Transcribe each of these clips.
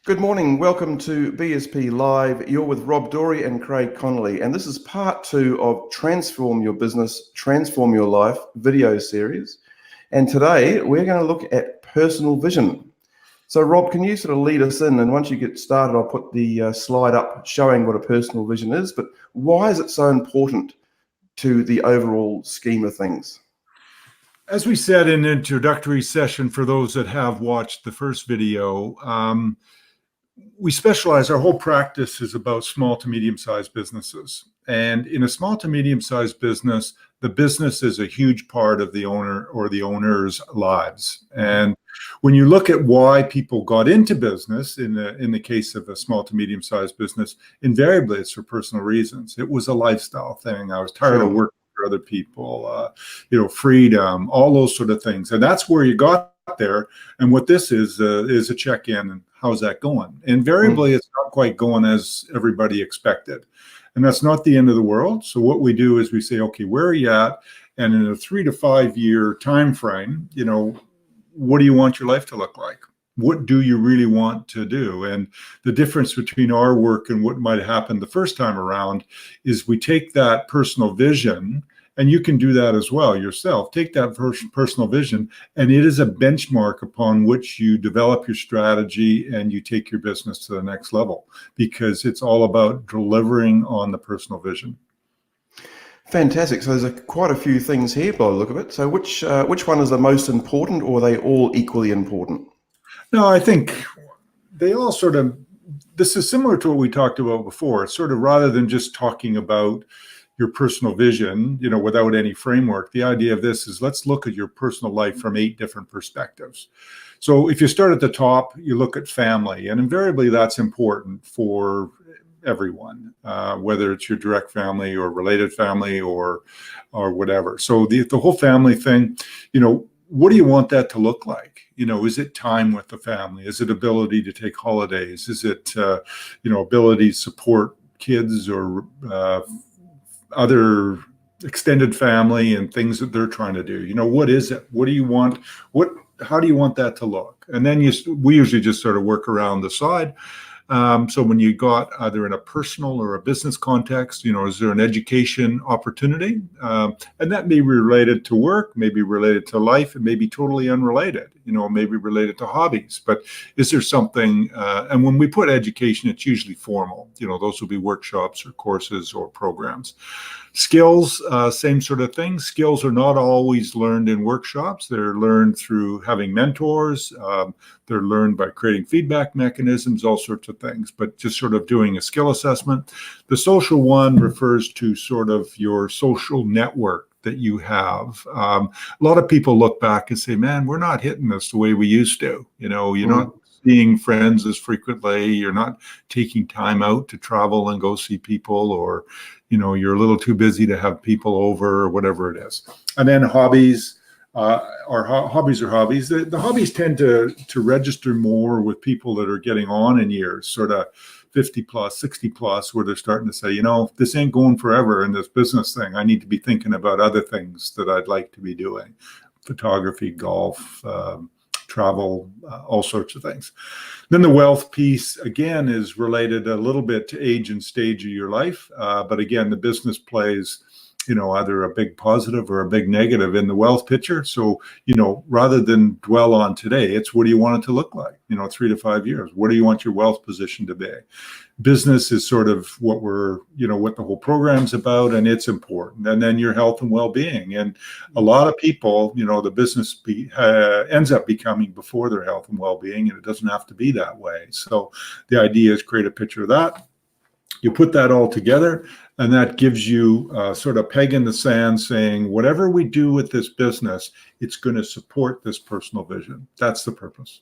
Good morning. Welcome to BSP Live. You're with Rob Dorey and Craig Connolly, and this is part 2 of Transform Your Business, Transform Your Life video series. And today we're going to look at personal vision. So Rob, can you sort of lead us in? And once you get started, I'll put the slide up showing what a personal vision is, but why is it so important to the overall scheme of things? As we said in the introductory session, for those that have watched the first video, we specialize, our whole practice is about small to medium-sized businesses. And in a small to medium-sized business, the business is a huge part of the owner or the owner's lives. And when you look at why people got into business, in the case of a small to medium-sized business, invariably it's for personal reasons. It was a lifestyle thing. I was tired of working for other people, freedom, all those sort of things. And that's where you got there. And what this is a check-in and how's that going? Invariably, it's not quite going as everybody expected. And that's not the end of the world. So what we do is we say, okay, where are you at? And in a 3 to 5 year time frame, what do you want your life to look like? What do you really want to do? And the difference between our work and what might happen the first time around is we take that personal vision, and you can do that as well yourself. Take that personal vision, and it is a benchmark upon which you develop your strategy and you take your business to the next level, because it's all about delivering on the personal vision. Fantastic. So there's quite a few things here by the look of it. So which one is the most important, or are they all equally important? No, I think they all this is similar to what we talked about before. It's sort of, rather than just talking about your personal vision, without any framework, the idea of this is, let's look at your personal life from 8 different perspectives. So if you start at the top, you look at family, and invariably that's important for everyone, whether it's your direct family or related family or whatever. So the whole family thing, what do you want that to look like? Is it time with the family? Is it ability to take holidays? Is it, ability to support kids or other extended family and things that they're trying to do? What is it? What do you want? How do you want that to look? And then we usually just sort of work around the side. So when you got either in a personal or a business context, is there an education opportunity? And that may be related to work, maybe related to life, and maybe totally unrelated, maybe related to hobbies. But is there something, and when we put education, it's usually formal, those will be workshops or courses or programs. Skills, same sort of thing. Skills are not always learned in workshops. They're learned through having mentors. They're learned by creating feedback mechanisms, all sorts of things, but just sort of doing a skill assessment. The social one refers to sort of your social network that you have. A lot of people look back and say, man, we're not hitting this the way we used to. You're not seeing friends as frequently. You're not taking time out to travel and go see people, or you're a little too busy to have people over, or whatever it is. And then hobbies are hobbies. The hobbies tend to register more with people that are getting on in years, sort of 50 plus, 60 plus, where they're starting to say, this ain't going forever in this business thing. I need to be thinking about other things that I'd like to be doing. Photography, golf, travel, all sorts of things. Then the wealth piece, again, is related a little bit to age and stage of your life. But again, the business plays, either a big positive or a big negative in the wealth picture. So, rather than dwell on today, it's, what do you want it to look like, 3 to 5 years? What do you want your wealth position to be? Business is sort of what what the whole program's about, and it's important. And then your health and well-being. And a lot of people, the business ends up becoming before their health and well-being, and it doesn't have to be that way. So the idea is create a picture of that. You put that all together, and that gives you sort of peg in the sand saying, whatever we do with this business, it's going to support this personal vision. That's the purpose.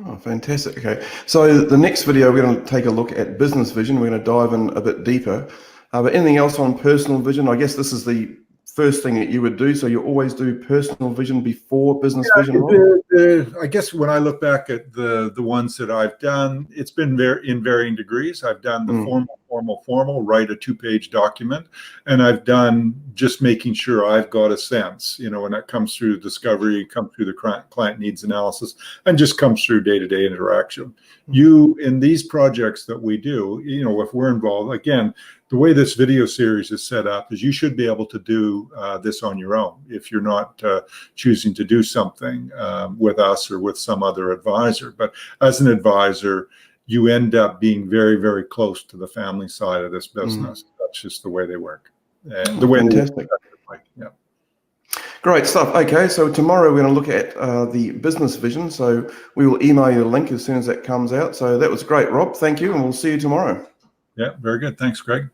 Oh, fantastic. Okay. So the next video, we're going to take a look at business vision. We're going to dive in a bit deeper. But anything else on personal vision? I guess this is the first thing that you would do. So you always do personal vision before business vision? I guess when I look back at the ones that I've done, it's been in varying degrees. I've done the formal formal, write a 2-page document. And I've done just making sure I've got a sense, when it comes through discovery, come through the client needs analysis, and just comes through day-to-day interaction. In these projects that we do, if we're involved, again, the way this video series is set up is you should be able to do this on your own if you're not choosing to do something with us or with some other advisor. But as an advisor, you end up being very, very close to the family side of this business. That's just the way they work. The way fantastic. Yeah. Great stuff. Okay, so tomorrow we're going to look at the business vision. So we will email you the link as soon as that comes out. So that was great, Rob. Thank you, and we'll see you tomorrow. Yeah, very good. Thanks, Greg.